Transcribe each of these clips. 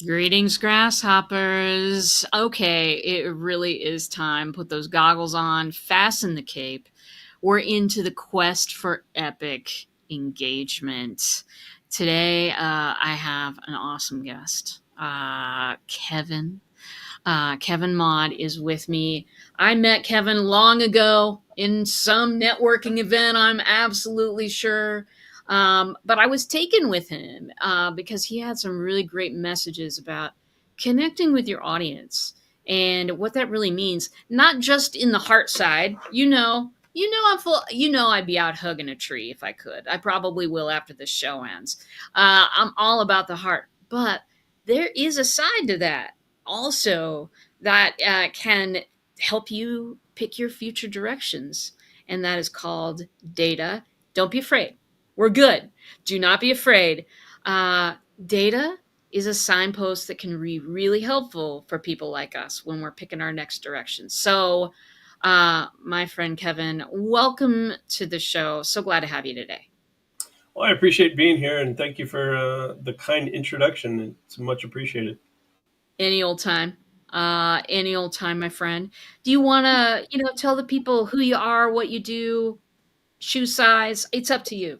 Greetings, grasshoppers. Okay, it really is time. Put those goggles on, fasten the cape. We're into the quest for epic engagement. Today, I have an awesome guest, Kevin. Kevin Maude is with me. I met Kevin long ago in some networking event, I'm absolutely sure. But I was taken with him because he had some really great messages about connecting with your audience and what that really means, not just in the heart side. I'm full. I'd be out hugging a tree if I could. I probably will after the show ends. I'm all about the heart, but there is a side to that also that can help you pick your future directions. And that is called data. Don't be afraid. We're good. Do not be afraid. Data is a signpost that can be really helpful for people like us when we're picking our next direction. So, my friend Kevin, welcome to the show. So glad to have you today. Well, I appreciate being here, and thank you for the kind introduction. It's much appreciated. Any old time. Any old time, my friend. Do you want to, tell the people who you are, what you do, shoe size? It's up to you.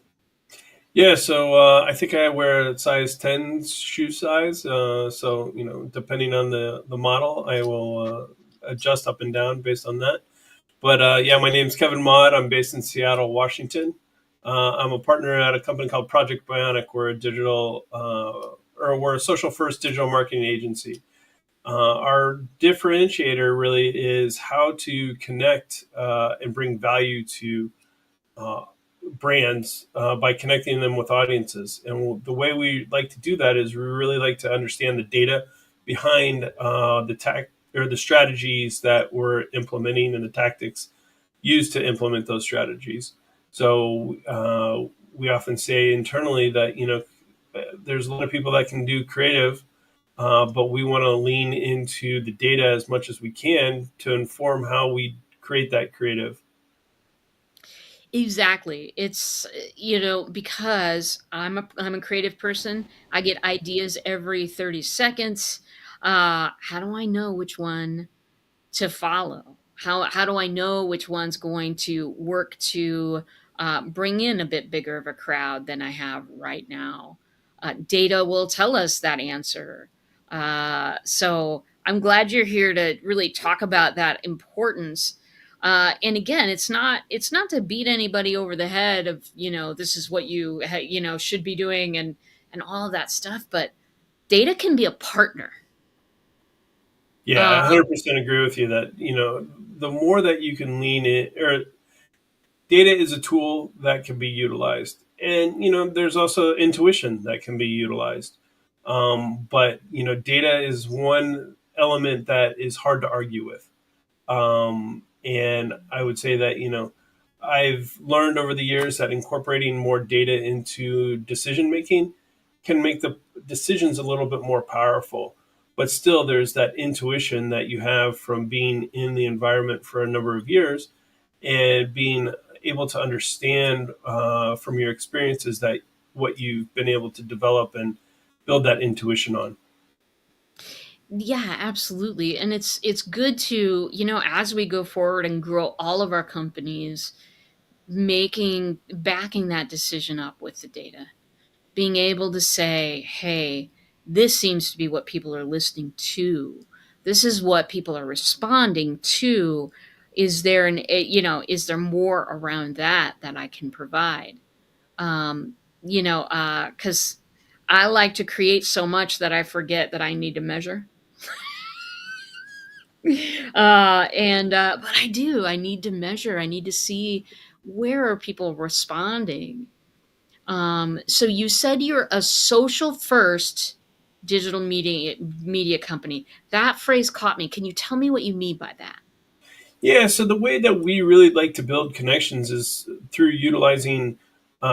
Yeah, so I think I wear a size 10 shoe size. So, depending on the model, I will adjust up and down based on that. But yeah, my name's Kevin Maude. I'm based in Seattle, Washington. I'm a partner at a company called Project Bionic. We're a social first digital marketing agency. Our differentiator really is how to connect and bring value to uh, brands by connecting them with audiences. And the way we like to do that is we really like to understand the data behind the tech or the strategies that we're implementing and the tactics used to implement those strategies. So we often say internally that there's a lot of people that can do creative, but we want to lean into the data as much as we can to inform how we create that creative. Exactly. It's because I'm a creative person. I get ideas every 30 seconds. How do I know which one to follow? How do I know which one's going to work to bring in a bit bigger of a crowd than I have right now? Data will tell us that answer. So I'm glad you're here to really talk about that importance. And again, it's not to beat anybody over the head of this is what should be doing and all of that stuff, but data can be a partner. Yeah, I Uh, 100% agree with you that, the more that you can lean in, or data is a tool that can be utilized. And, there's also intuition that can be utilized. But, data is one element that is hard to argue with. And I would say that, I've learned over the years that incorporating more data into decision making can make the decisions a little bit more powerful. But still, there's that intuition that you have from being in the environment for a number of years and being able to understand from your experiences that what you've been able to develop and build that intuition on. Yeah, absolutely. And it's good to, as we go forward and grow all of our companies, making backing that decision up with the data. Being able to say, "Hey, this seems to be what people are listening to. This is what people are responding to. Is there more around that I can provide?" Cuz I like to create so much that I forget that I need to measure. And but I do. I need to measure. I need to see where are people responding. So you said you're a social first digital media company. That phrase caught me. Can you tell me what you mean by that? Yeah, so the way that we really like to build connections is through utilizing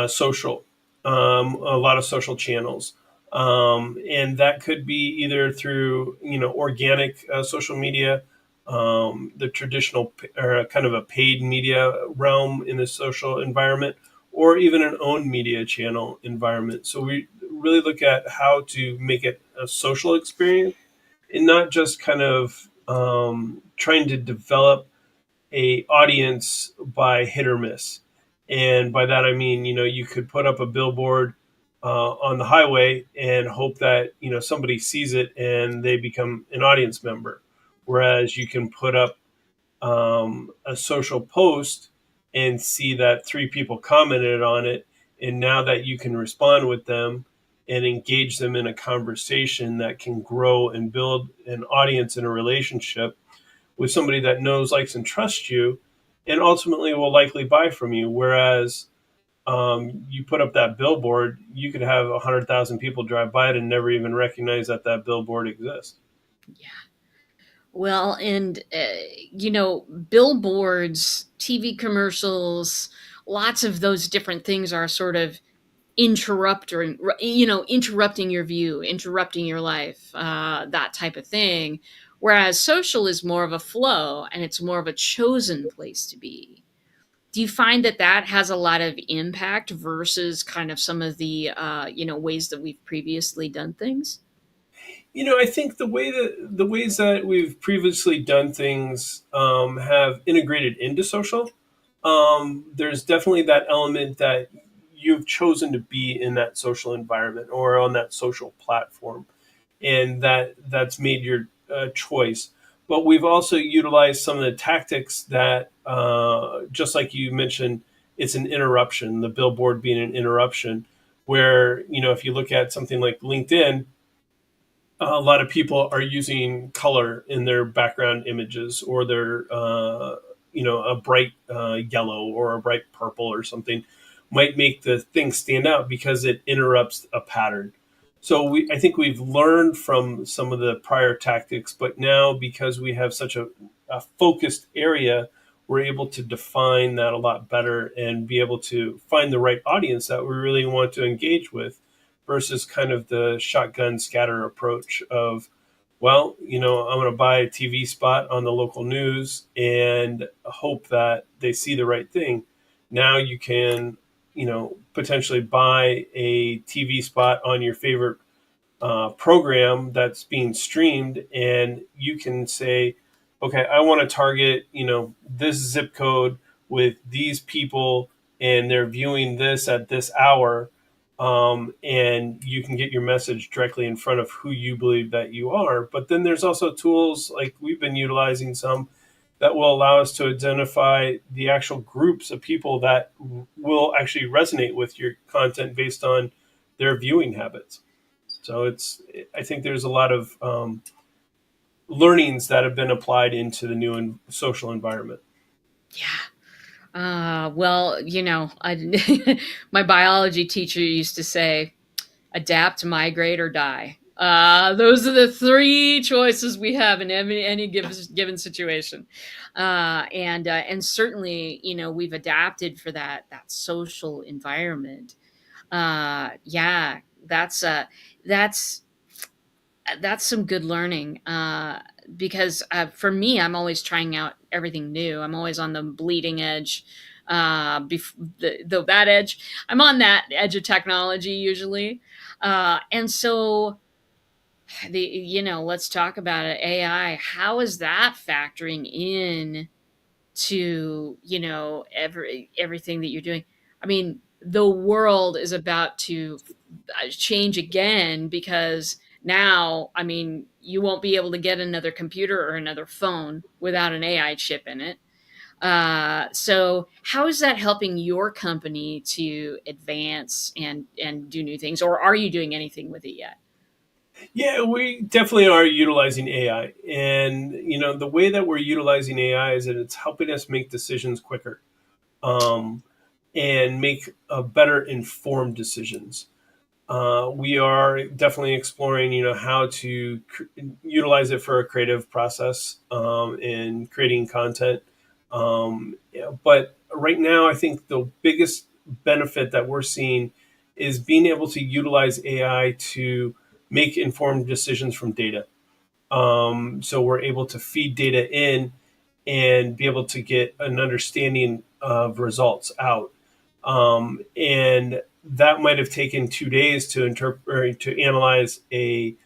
social, a lot of social channels. And that could be either through, organic social media, the traditional or kind of a paid media realm in the social environment, or even an owned media channel environment. So we really look at how to make it a social experience, and not just kind of trying to develop a audience by hit or miss. And by that I mean, you could put up a billboard on the highway and hope that somebody sees it and they become an audience member. Whereas you can put up a social post and see that three people commented on it, and now that you can respond with them and engage them in a conversation that can grow and build an audience and a relationship with somebody that knows, likes, and trusts you, and ultimately will likely buy from you. Whereas you put up that billboard, you could have 100,000 people drive by it and never even recognize that that billboard exists. Yeah. Well, and billboards, TV commercials, lots of those different things are sort of interrupting your view, interrupting your life, that type of thing. Whereas social is more of a flow and it's more of a chosen place to be. Do you find that that has a lot of impact versus kind of some of the ways that we've previously done things? I think the ways that we've previously done things have integrated into social. There's definitely that element that you've chosen to be in that social environment or on that social platform, and that's made your choice. But we've also utilized some of the tactics that, just like you mentioned, it's an interruption. The billboard being an interruption, where if you look at something like LinkedIn, a lot of people are using color in their background images, or their a bright yellow or a bright purple or something might make the thing stand out because it interrupts a pattern. So I think we've learned from some of the prior tactics, but now because we have such a focused area, we're able to define that a lot better and be able to find the right audience that we really want to engage with, versus kind of the shotgun scatter approach of, well, I'm going to buy a TV spot on the local news and hope that they see the right thing. Now you can, potentially buy a TV spot on your favorite program that's being streamed, and you can say, okay, I want to target, this zip code with these people, and they're viewing this at this hour. And you can get your message directly in front of who you believe that you are. But then there's also tools like we've been utilizing some that will allow us to identify the actual groups of people that will actually resonate with your content based on their viewing habits. So I think there's a lot of learnings that have been applied into the new social environment. Yeah. Well, my biology teacher used to say, adapt, migrate, or die. Those are the three choices we have in any given situation, and certainly, we've adapted for that social environment. Yeah, that's that's some good learning. Because for me, I'm always trying out everything new. I'm always on the bleeding edge. That edge, I'm on that edge of technology usually, and so let's talk about it. AI. How is that factoring in to everything that you're doing? I mean, the world is about to change again because now, I mean, you won't be able to get another computer or another phone without an AI chip in it. So how is that helping your company to advance and do new things, or are you doing anything with it yet? Yeah, we definitely are utilizing AI. And, the way that we're utilizing AI is that it's helping us make decisions quicker, um, and make better informed decisions. We are definitely exploring, how to utilize it for a creative process, in creating content. Yeah, but right now, I think the biggest benefit that we're seeing is being able to utilize AI to make informed decisions from data. So we're able to feed data in and be able to get an understanding of results out. And that might have taken 2 days to interpret or to analyze a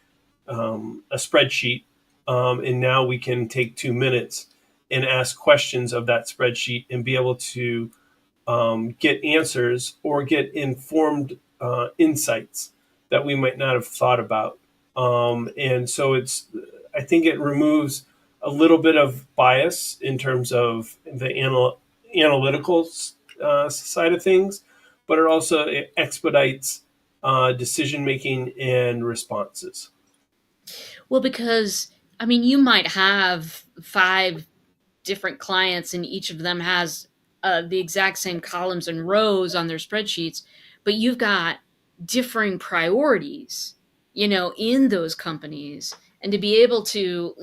a spreadsheet, and now we can take 2 minutes and ask questions of that spreadsheet and be able to get answers or get informed insights that we might not have thought about. And so I think it removes a little bit of bias in terms of the analytical side of things, but it also expedites decision making and responses. Well, because I mean, you might have five different clients and each of them has the exact same columns and rows on their spreadsheets, but you've got differing priorities, in those companies. And to be able to,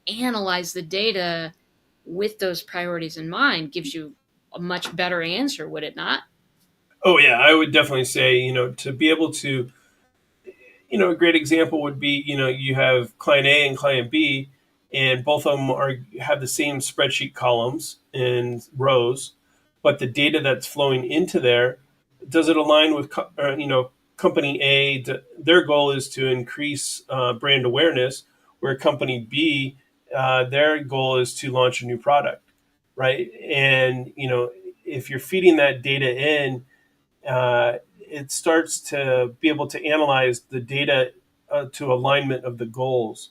analyze the data with those priorities in mind gives you a much better answer, would it not? Oh yeah, I would definitely say to be able to a great example would be, you have client A and client B, and both of them have the same spreadsheet columns and rows, but the data that's flowing into there, does it align with, company A? Their goal is to increase brand awareness, where company B, their goal is to launch a new product, right? And if you're feeding that data in, it starts to be able to analyze the data to alignment of the goals.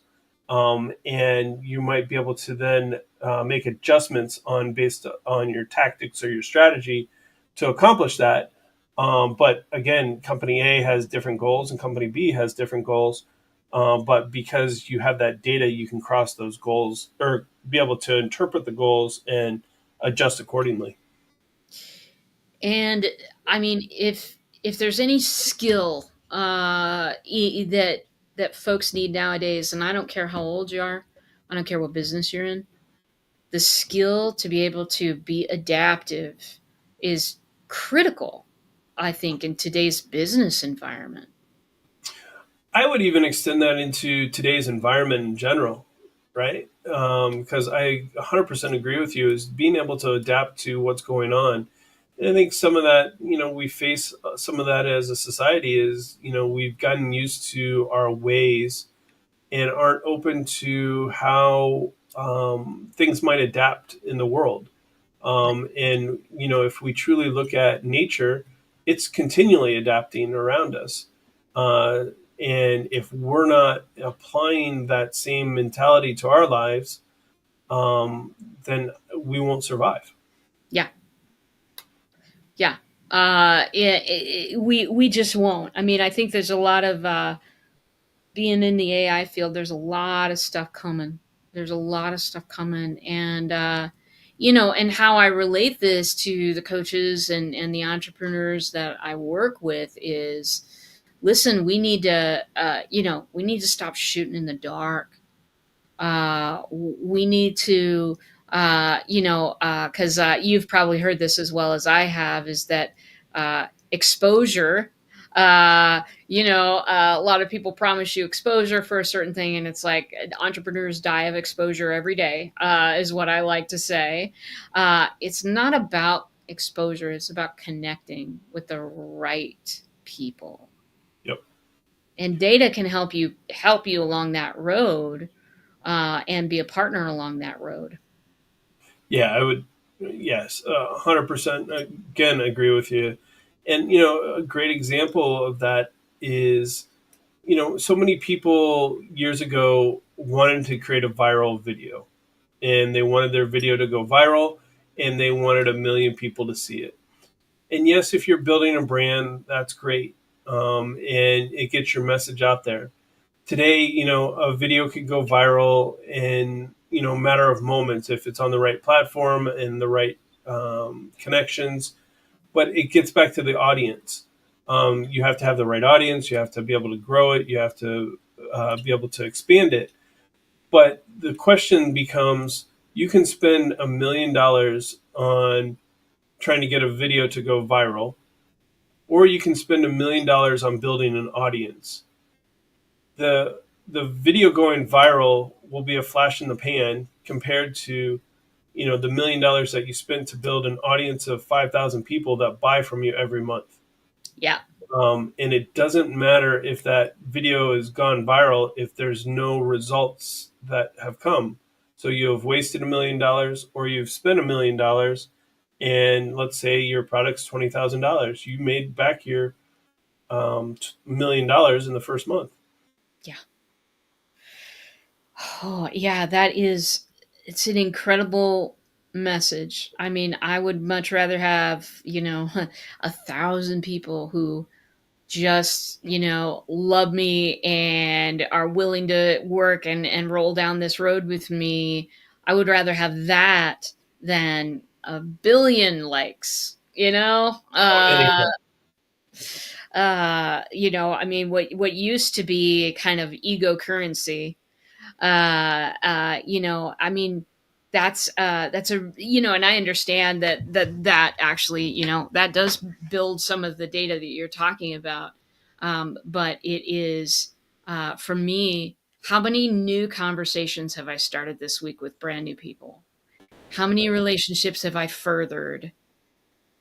And you might be able to then make adjustments on based on your tactics or your strategy to accomplish that. But again, company A has different goals and company B has different goals. But because you have that data, you can cross those goals or be able to interpret the goals and adjust accordingly. And I mean, if there's any skill that folks need nowadays, and I don't care how old you are, I don't care what business you're in, the skill to be able to be adaptive is critical, I think, in today's business environment. I would even extend that into today's environment in general, right? Because I 100% agree with you, is being able to adapt to what's going on. And I think some of that, we face some of that as a society is, we've gotten used to our ways and aren't open to how things might adapt in the world. And if we truly look at nature, it's continually adapting around us. Uh, and if we're not applying that same mentality to our lives, then we won't survive. Yeah, yeah. We just won't. I mean, I think there's a lot of being in the AI field. There's a lot of stuff coming. There's a lot of stuff coming, and and how I relate this to the coaches and the entrepreneurs that I work with is, listen, we need to stop shooting in the dark. We need to, because you've probably heard this as well as I have, is that exposure. A lot of people promise you exposure for a certain thing, and it's like entrepreneurs die of exposure every day, is what I like to say. It's not about exposure, it's about connecting with the right people. Yep. And data can help you along that road, and be a partner along that road. Yeah, I would. Yes, 100%. Again, agree with you. And a great example of that is, so many people years ago wanted to create a viral video, and they wanted their video to go viral, and they wanted a million people to see it. And yes, if you're building a brand, that's great, and it gets your message out there. Today, a video could go viral in a matter of moments if it's on the right platform and the right connections. But it gets back to the audience. You have to have the right audience. You have to be able to grow it. You have to be able to expand it. But the question becomes: you can spend $1 million on trying to get a video to go viral, or you can spend $1 million on building an audience. The video going viral will be a flash in the pan compared to the $1 million that you spent to build an audience of 5,000 people that buy from you every month. Yeah. And it doesn't matter if that video has gone viral if there's no results that have come. So you have wasted $1 million or you've spent $1 million, and let's say your product's $20,000. You made back your $1 million in the first month. Yeah. Oh, yeah, that is it's an incredible message. I mean, I would much rather have, 1,000 people who just, love me and are willing to work and roll down this road with me. I would rather have that than a billion likes, Oh, I mean, what used to be kind of ego currency, I mean, that's a and I understand that actually, that does build some of the data that you're talking about. But it is, for me, how many new conversations have I started this week with brand new people? How many relationships have I furthered?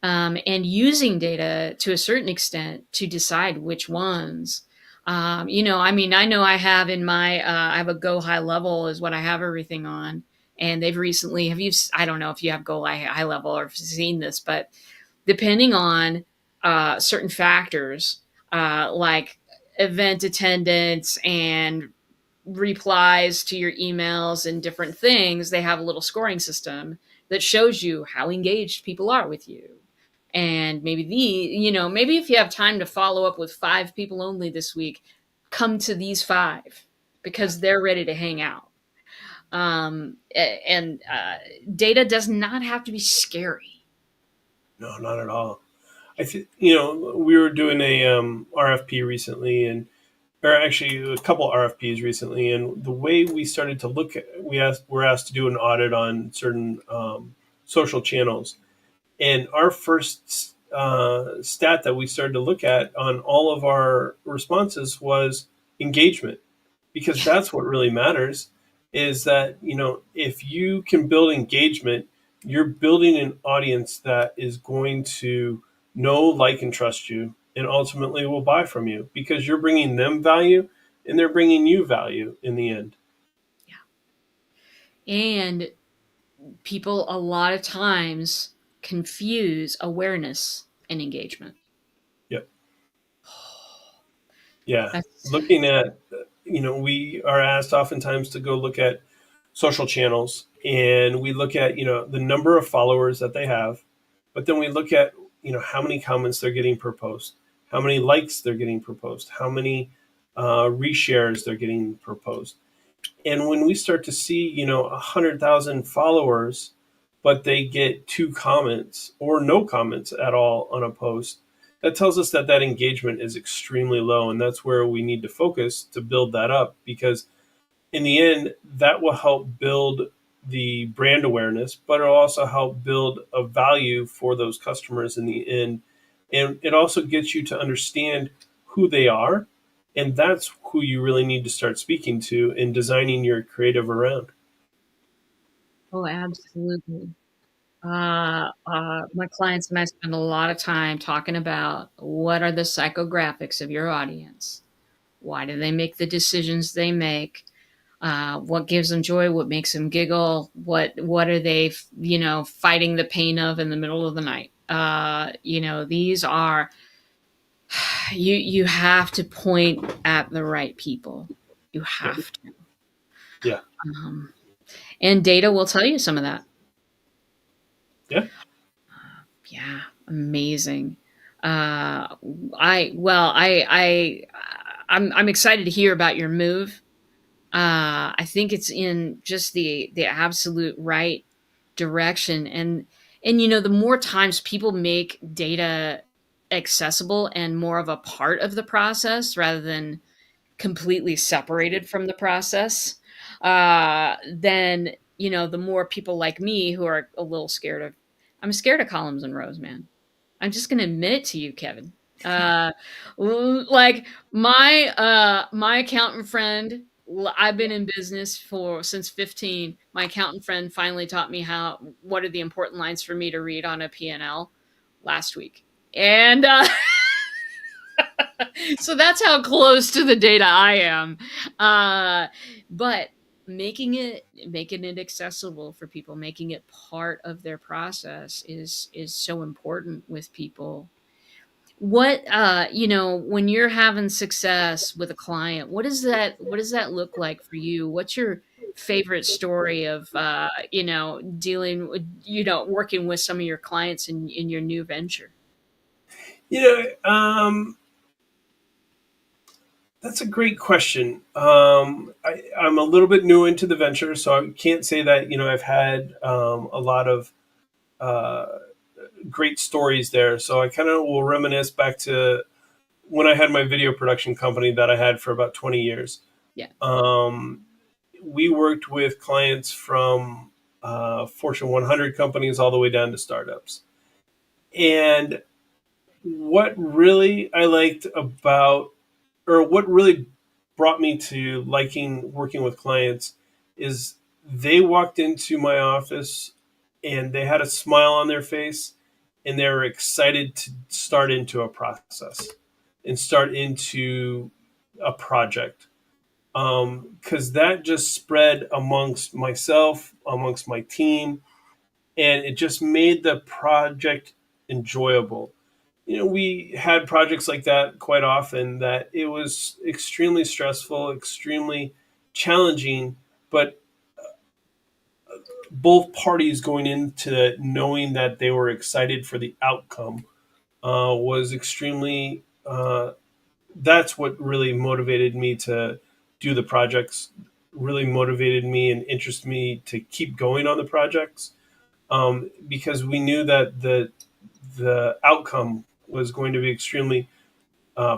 And using data to a certain extent to decide which ones. I mean, I know I have in my, I have a Go High Level is what I have everything on. And they've recently, I don't know if you have Go High Level or if you've seen this, but depending on certain factors, like event attendance and replies to your emails and different things, they have a little scoring system that shows you how engaged people are with you. And maybe maybe if you have time to follow up with 5 people only this week, come to these 5 because they're ready to hang out. And data does not have to be scary. no, not at all. I think we were doing a RFP recently, and or actually a couple RFPs recently, and the way we started to look at, we're asked to do an audit on certain social channels, and our first stat that we started to look at on all of our responses was engagement, because Yeah. that's what really matters. Is that if you can build engagement, you're building an audience that is going to know, like, and trust you, and ultimately will buy from you because you're bringing them value and they're bringing you value in the end. And people a lot of times confuse awareness and engagement. Yep. Yeah. That's Looking at, we are asked oftentimes to go look at social channels, and we look at, the number of followers that they have, but then we look at, how many comments they're getting per post, how many likes they're getting per post, how many reshares they're getting per post. And when we start to see, 100,000 followers, but they get 2 comments or no comments at all on a post, that tells us that that engagement is extremely low. And that's where we need to focus to build that up, because in the end, that will help build the brand awareness, but it'll also help build a value for those customers in the end. And it also gets you to understand who they are. And that's who you really need to start speaking to and designing your creative around. Oh, absolutely. My clients and I spend a lot of time talking about what are the psychographics of your audience. Why do they make the decisions they make? What gives them joy? What makes them giggle? What are they, fighting the pain of in the middle of the night? These are you have to point at the right people. You Yep. have to. Yeah. Um, and data will tell you some of that. Yeah. Yeah, amazing. Uh, I'm excited to hear about your move. I think it's in just the absolute right direction, and the more times people make data accessible and more of a part of the process rather than completely separated from the process, then the more people like me who are a little scared of, I'm scared of columns and rows, man. I'm just gonna admit it to you, Kevin. Uh, like my accountant friend. I've been in business for since 15. My accountant friend finally taught me what are the important lines for me to read on a P&L last week, and So that's how close to the data I am. Uh, but making it accessible for people, making it part of their process is so important with people. What when you're having success with a client, what does that look like for you? What's your favorite story of dealing with working with some of your clients in your new venture? You know, that's a great question. I'm a little bit new into the venture, so I can't say that I've had a lot of uh, great stories there. So I kind of will reminisce back to when I had my video production company that I had for about 20 years. Yeah. Um, we worked with clients from Fortune 100 companies all the way down to startups. And what really I liked about, or what really brought me to liking working with clients is they walked into my office and they had a smile on their face and they were excited to start into a process and start into a project. Because that just spread amongst myself, amongst my team, and it just made the project enjoyable. We had projects like that quite often that it was extremely stressful, extremely challenging, but both parties going into knowing that they were excited for the outcome was extremely, that's what really motivated me to do the projects, really motivated me and interested me to keep going on the projects, because we knew that the outcome was going to be extremely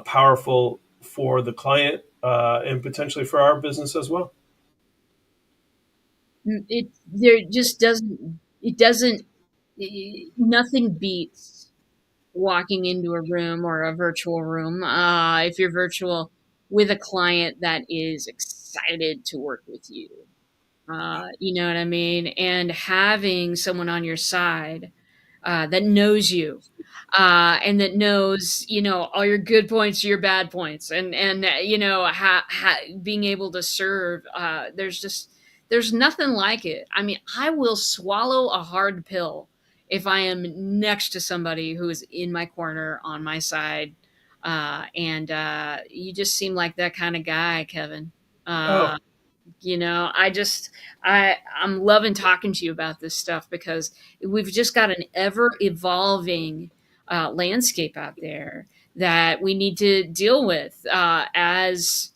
powerful for the client and potentially for our business as well. It there just doesn't it doesn't nothing beats walking into a room or a virtual room, if you're virtual, with a client that is excited to work with you. You know what I mean? And having someone on your side that knows you, and that knows, all your good points, your bad points, and being able to serve. There's nothing like it. I mean, I will swallow a hard pill if I am next to somebody who is in my corner on my side. And You just seem like that kind of guy, Kevin. Oh, Uh, I'm loving talking to you about this stuff because we've just got an ever evolving landscape out there that we need to deal with as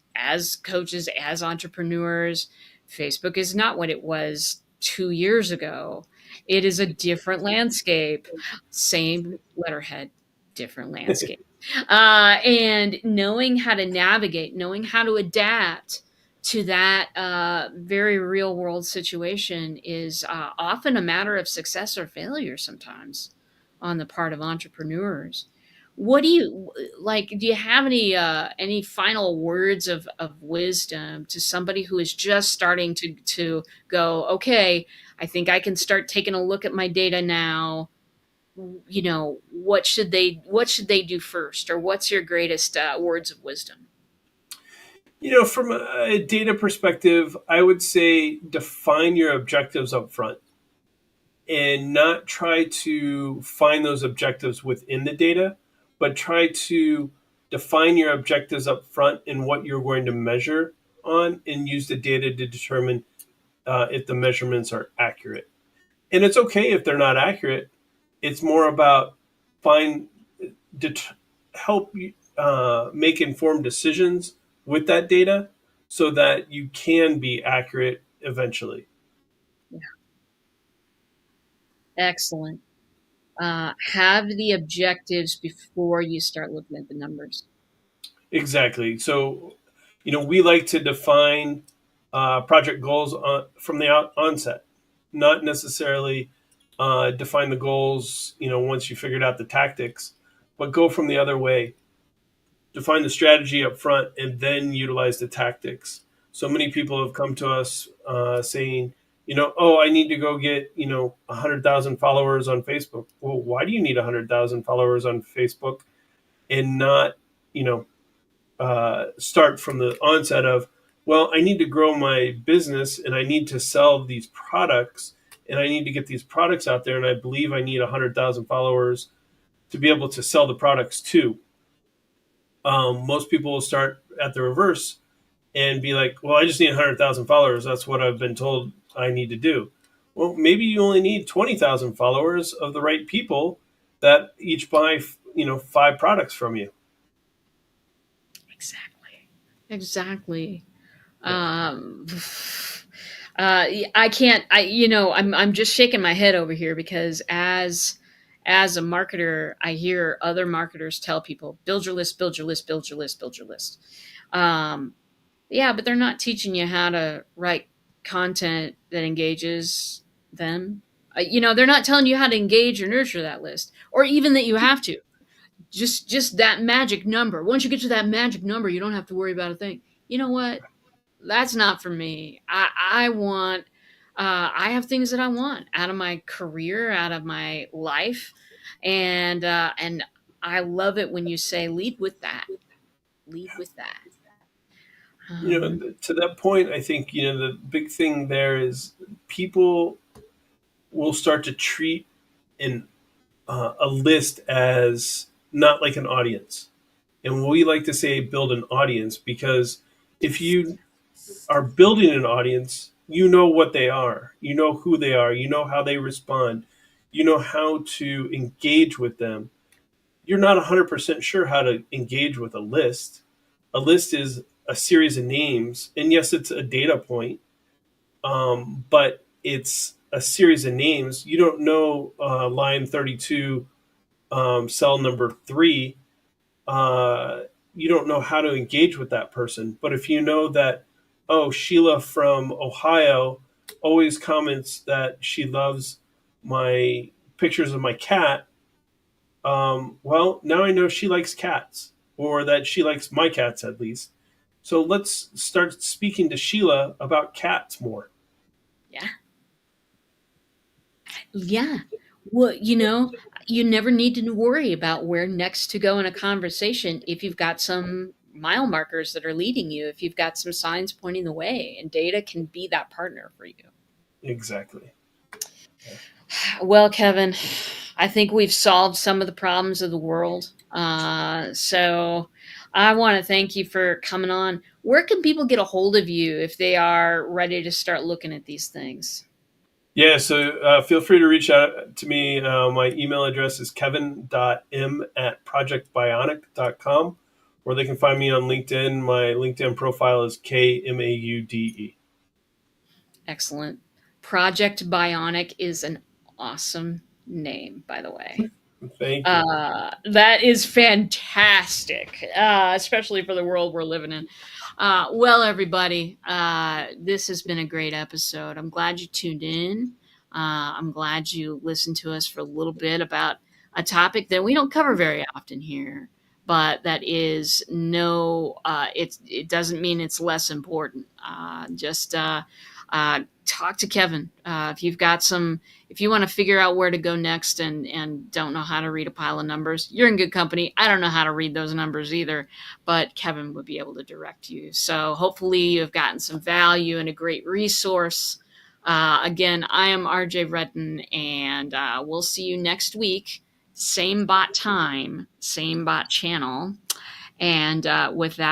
coaches, as entrepreneurs. Facebook is not what it was 2 years ago. It is a different landscape, same letterhead, different landscape. And knowing how to navigate, knowing how to adapt to that very real world situation is often a matter of success or failure sometimes on the part of entrepreneurs. What do you like? Do you have any final words of wisdom to somebody who is just starting to go, okay, I think I can start taking a look at my data now. What should they do first, or what's your greatest words of wisdom? from a data perspective, I would say define your objectives up front and not try to find those objectives within the data, but try to define your objectives up front and what you're going to measure on and use the data to determine if the measurements are accurate. And it's okay if they're not accurate. It's more about find det- help you make informed decisions with that data so that you can be accurate eventually. Yeah, excellent. Have the objectives before you start looking at the numbers. Exactly. So, we like to define project goals from the onset, not necessarily define the goals, once you figured out the tactics, but go from the other way. Define the strategy up front and then utilize the tactics. So many people have come to us saying, oh, I need to go get, 100,000 followers on Facebook. Well, why do you need 100,000 followers on Facebook and not, you know, start from the onset of, well, I need to grow my business and I need to sell these products and I need to get these products out there. And I believe I need 100,000 followers to be able to sell the products to. Most people will start at the reverse and be like, well, I just need 100,000 followers. That's what I've been told I need to do. Well, maybe you only need 20,000 followers of the right people that each buy, 5 products from you. Exactly. Exactly. Yeah. Um, I can't. I'm just shaking my head over here because as a marketer, I hear other marketers tell people, build your list, build your list, build your list, build your list. Um, yeah, but they're not teaching you how to write content that engages them. They're not telling you how to engage or nurture that list, or even that you have to. Just that magic number. Once you get to that magic number, you don't have to worry about a thing. You know what? That's not for me. I want. I have things that I want out of my career, out of my life, and I love it when you say lead with that. Lead with that. Um, To that point, I think, the big thing there is people will start to treat an a list as not like an audience. And we like to say build an audience because if you are building an audience, you know what they are, you know who they are, you know how they respond, you know how to engage with them. You're not 100% sure how to engage with a list. A list is a series of names, and yes, it's a data point, but it's a series of names. You don't know line 32, cell number 3. Uh, you don't know how to engage with that person. But if you know that, oh, Sheila from Ohio always comments that she loves my pictures of my cat, well, now I know she likes cats, or that she likes my cats at least. So let's start speaking to Sheila about cats more. yeah, yeah. Well, you never need to worry about where next to go in a conversation if you've got some mile markers that are leading you, if you've got some signs pointing the way, and data can be that partner for you. Exactly. Well, Kevin, I think we've solved some of the problems of the world. So I want to thank you for coming on. Where can people get a hold of you if they are ready to start looking at these things? Yeah, so feel free to reach out to me. My email address is kevin.m@projectbionic.com, or they can find me on LinkedIn. My LinkedIn profile is KMAUDE. Excellent. Project Bionic is an awesome name, by the way. Thank you. That is fantastic, especially for the world we're living in. Well, everybody, this has been a great episode. I'm glad you tuned in. I'm glad you listened to us for a little bit about a topic that we don't cover very often here, but that is it doesn't mean it's less important. Just talk to Kevin. If you want to figure out where to go next and don't know how to read a pile of numbers, you're in good company. I don't know how to read those numbers either, but Kevin would be able to direct you. So hopefully you've gotten some value and a great resource. Again, I am RJ Redden, and we'll see you next week. Same bot time, same bot channel. And with that,